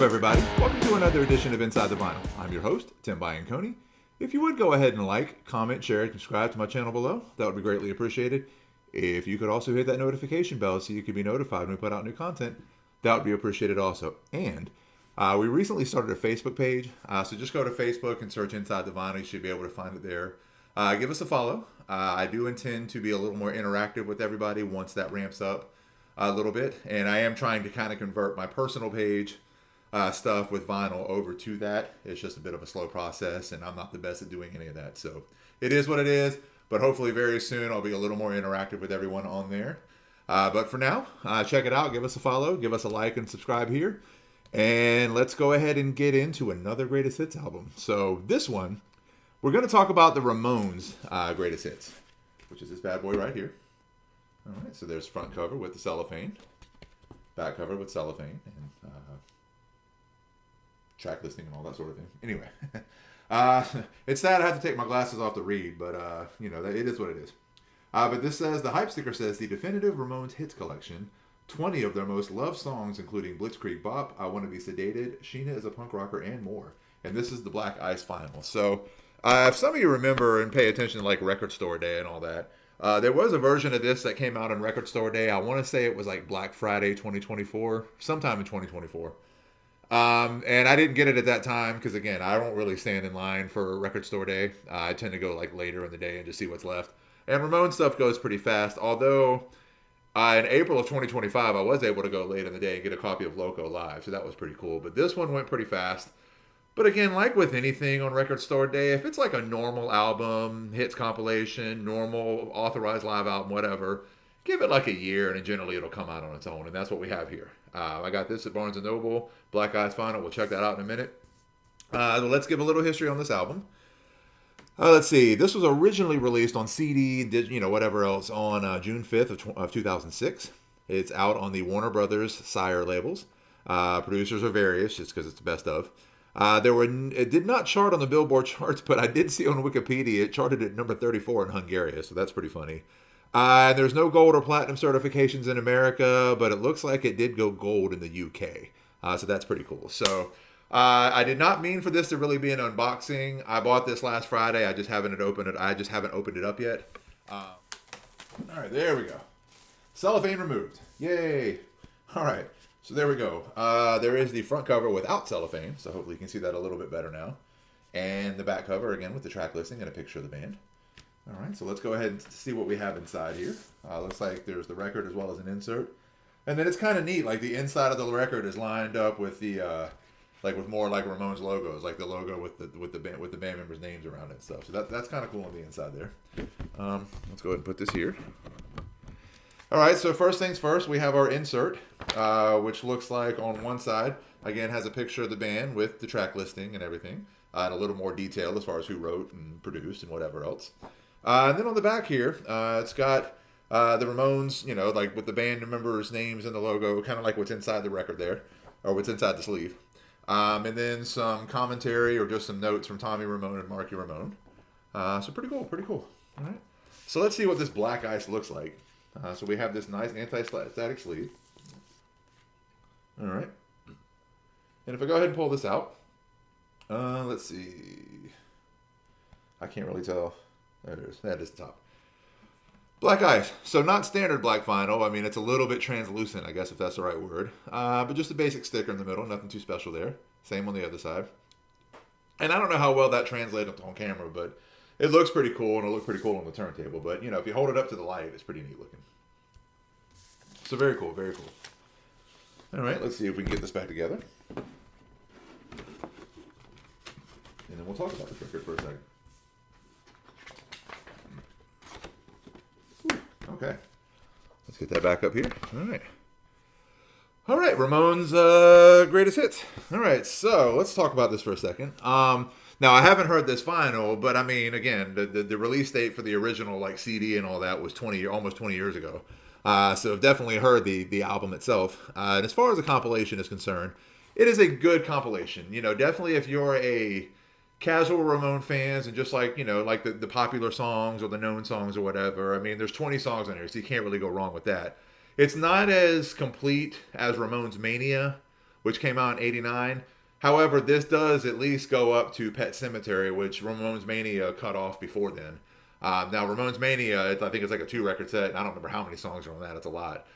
everybody? Welcome to another edition of Inside the Vinyl. I'm your host, Tim Bianconi. If you would go ahead and like, comment, share, and subscribe to my channel below, that would be greatly appreciated. If you could also hit that notification bell so you can be notified when we put out new content, that would be appreciated also. And we recently started a Facebook page, so just go to Facebook and search Inside the Vinyl. You should be able to find it there. Give us a follow. I do intend to be a little more interactive with everybody once that ramps up a little bit, and I am trying to kind of convert my personal page stuff with vinyl over to that. It's just a bit of a slow process, and I'm not the best at doing any of that, so it is what it is. But hopefully very soon I'll be a little more interactive with everyone on there. But for now, check it out, give us a follow, give us a like and subscribe here, and let's go ahead and get into another greatest hits album. So this one, we're going to talk about the Ramones greatest hits, which is this bad boy right here. All right, so there's front cover with the cellophane, back cover with cellophane, and track listing and all that sort of thing. Anyway, it's sad I have to take my glasses off to read, but you know, it is what it is. But this says, the hype sticker says, the definitive Ramones hits collection, 20 of their most loved songs, including Blitzkrieg Bop, I Want to Be Sedated, Sheena is a Punk Rocker, and more. And this is the Black Ice Final. So if some of you remember and pay attention to like Record Store Day and all that, there was a version of this that came out on Record Store Day. I want to say it was like Black Friday 2024, sometime in 2024. And I didn't get it at that time because, again, I don't really stand in line for Record Store Day. I tend to go like later in the day and just see what's left. And Ramones stuff goes pretty fast, although in April of 2025, I was able to go late in the day and get a copy of Loco Live, so that was pretty cool. But this one went pretty fast. But again, like with anything on Record Store Day, if it's like a normal album, hits compilation, normal authorized live album, whatever, give it like a year and generally it'll come out on its own. And that's what we have here. I got this at Barnes & Noble, Black Ice Final. We'll check that out in a minute. Let's give a little history on this album. Let's see. This was originally released on CD, whatever else, on June 5th of 2006. It's out on the Warner Brothers Sire labels. Producers are various, just because it's the best of. It did not chart on the Billboard charts, but I did see on Wikipedia it charted at number 34 in Hungary, so that's pretty funny. There's no gold or platinum certifications in America, but it looks like it did go gold in the UK, so that's pretty cool. So I did not mean for this to really be an unboxing. I bought this last Friday. I just haven't opened it up yet. All right, there we go. Cellophane removed. Yay! All right. So there we go. There is the front cover without cellophane, so hopefully you can see that a little bit better now. And the back cover, again, with the track listing and a picture of the band. All right, so let's go ahead and see what we have inside here. Looks like there's the record as well as an insert. And then it's kind of neat, like the inside of the record is lined up with the, with more like Ramones logos, like the logo with the band members' names around it and stuff. So that's kind of cool on the inside there. Let's go ahead and put this here. All right, so first things first, we have our insert, which looks like on one side, again, has a picture of the band with the track listing and everything, and a little more detail as far as who wrote and produced and whatever else. And then on the back here, it's got the Ramones, like with the band members' names and the logo, kind of like what's inside the record there, or what's inside the sleeve. And then some commentary or just some notes from Tommy Ramone and Marky Ramone. So pretty cool. All right. So let's see what this Black Ice looks like. So we have this nice anti-static sleeve. All right. And if I go ahead and pull this out, let's see. I can't really tell. There it is. That is the top. Black Ice. So not standard black vinyl. I mean, it's a little bit translucent, I guess, if that's the right word. But just a basic sticker in the middle. Nothing too special there. Same on the other side. And I don't know how well that translates on camera, but it looks pretty cool, and it'll look pretty cool on the turntable. But, if you hold it up to the light, it's pretty neat looking. So very cool, very cool. All right, let's see if we can get this back together. And then we'll talk about the record for a second. Okay. Let's get that back up here. All right, Ramones' greatest hits. All right, so let's talk about this for a second. Now, I haven't heard this vinyl, but I mean, again, the release date for the original CD and all that was almost 20 years ago. So I've definitely heard the album itself. And as far as the compilation is concerned, it is a good compilation. Definitely if you're a casual Ramone fans and just like the popular songs or the known songs or whatever. I mean, there's 20 songs on here, so you can't really go wrong with that. It's not as complete as Ramones Mania, which came out in '89. However, this does at least go up to Pet Cemetery, which Ramones Mania cut off before then. Now, Ramones Mania, I think it's like a 2-record set, and I don't remember how many songs are on that. It's a lot.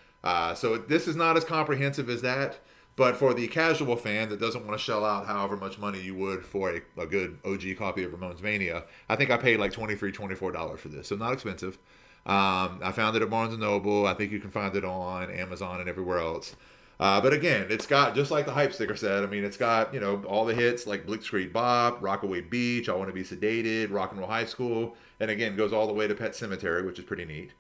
So this is not as comprehensive as that, but for the casual fan that doesn't want to shell out however much money you would for a good OG copy of Ramones Mania, I think I paid like $23, $24 for this, so not expensive. I found it at Barnes & Noble. I think you can find it on Amazon and everywhere else. But again, it's got, just like the hype sticker said, I mean, it's got, you know, all the hits like Blitzkrieg Bop, Rockaway Beach, I Want to Be Sedated, Rock and Roll High School, and again, goes all the way to Pet Cemetery, which is pretty neat.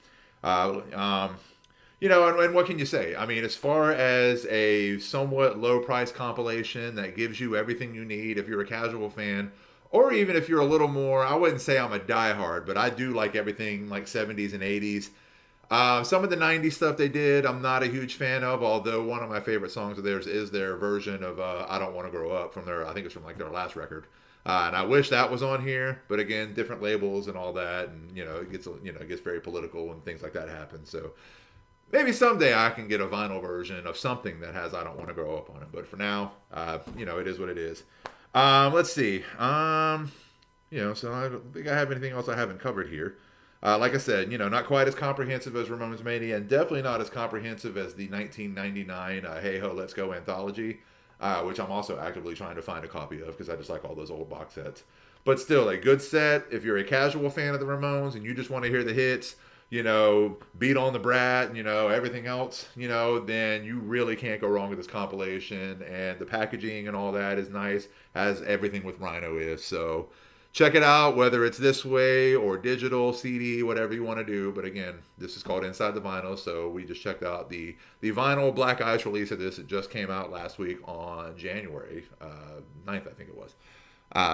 You know, and what can you say? I mean, as far as a somewhat low price compilation that gives you everything you need if you're a casual fan, or even if you're a little more, I wouldn't say I'm a diehard, but I do like everything like 70s and 80s. Some of the 90s stuff they did, I'm not a huge fan of, although one of my favorite songs of theirs is their version of I Don't Want to Grow Up from their, I think it's from like their last record. And I wish that was on here, but again, different labels and all that, and you know, it gets very political when things like that happen. So maybe someday I can get a vinyl version of something that has I Don't Want to Grow Up on it. But for now, you know, it is what it is. Let's see. You know, so I don't think I have anything else I haven't covered here. Like I said, you know, not quite as comprehensive as Ramones Mania, and definitely not as comprehensive as the 1999 Hey Ho Let's Go anthology, which I'm also actively trying to find a copy of because I just like all those old box sets. But still, a good set. If you're a casual fan of the Ramones and you just want to hear the hits, you know, Beat on the Brat, you know, everything else, you know, then you really can't go wrong with this compilation. And the packaging and all that is nice, as everything with Rhino is. So check it out, whether it's this way or digital, CD, whatever you want to do. But again, this is called Inside the Vinyl, so we just checked out the vinyl Black Ice release of this. It just came out last week on January 9th, I think it was.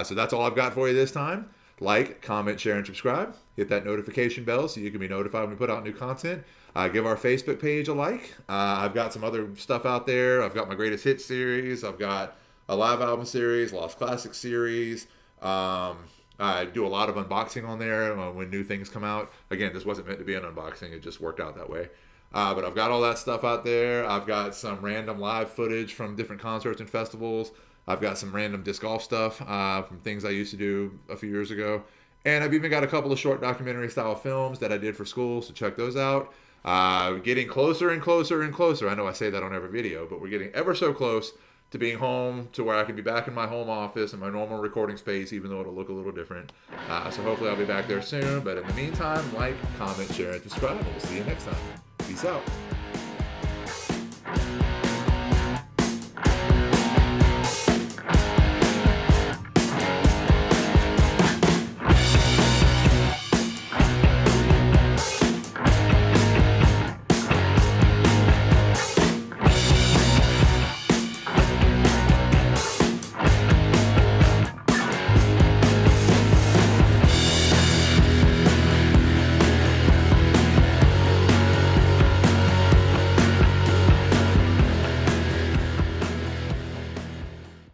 So that's all I've got for you this time. Like, comment, share, and subscribe. Hit that notification bell so you can be notified when we put out new content. Give our Facebook page a like. I've got some other stuff out there. I've got my Greatest Hits series. I've got a live album series, Lost Classics series. I do a lot of unboxing on there when new things come out. Again, this wasn't meant to be an unboxing. It just worked out that way. But I've got all that stuff out there. I've got some random live footage from different concerts and festivals. I've got some random disc golf stuff from things I used to do a few years ago. And I've even got a couple of short documentary style films that I did for school, so check those out. Getting closer and closer and closer. I know I say that on every video, but we're getting ever so close to being home to where I can be back in my home office in my normal recording space, even though it'll look a little different. So hopefully I'll be back there soon. But in the meantime, like, comment, share, and subscribe. We'll see you next time. Peace out.